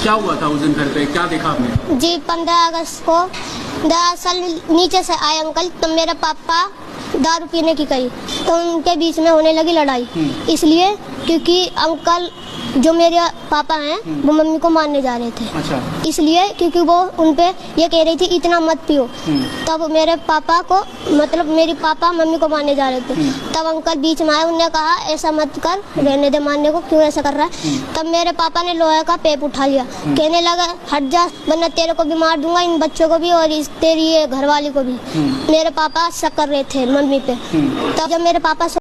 क्या हुआ था उस दिन घर पे, क्या देखा आपने? जी 15 अगस्त को दरअसल नीचे से आए अंकल, तो मेरे पापा दारू पीने की कही, तो उनके बीच में होने लगी लड़ाई। इसलिए क्योंकि अंकल जो मेरे पापा हैं वो मम्मी को मारने जा रहे थे। अच्छा। इसलिए क्योंकि वो उनपे ये कह रही थी इतना मत पियो। तब मेरे पापा को, मतलब मेरे पापा मम्मी को मारने जा रहे थे। तब अंकल बीच में आए, उन्होंने कहा ऐसा मत कर, रहने दे मारने को, क्यों ऐसा कर रहा है। तब मेरे पापा ने लोहे का पेप उठा लिया, कहने लगा हट जा वरना तेरे को भी मार दूंगा, इन बच्चों को भी और तेरी ये घरवाली को भी। मेरे पापा शक कर रहे थे मम्मी पे। तब जब मेरे पापा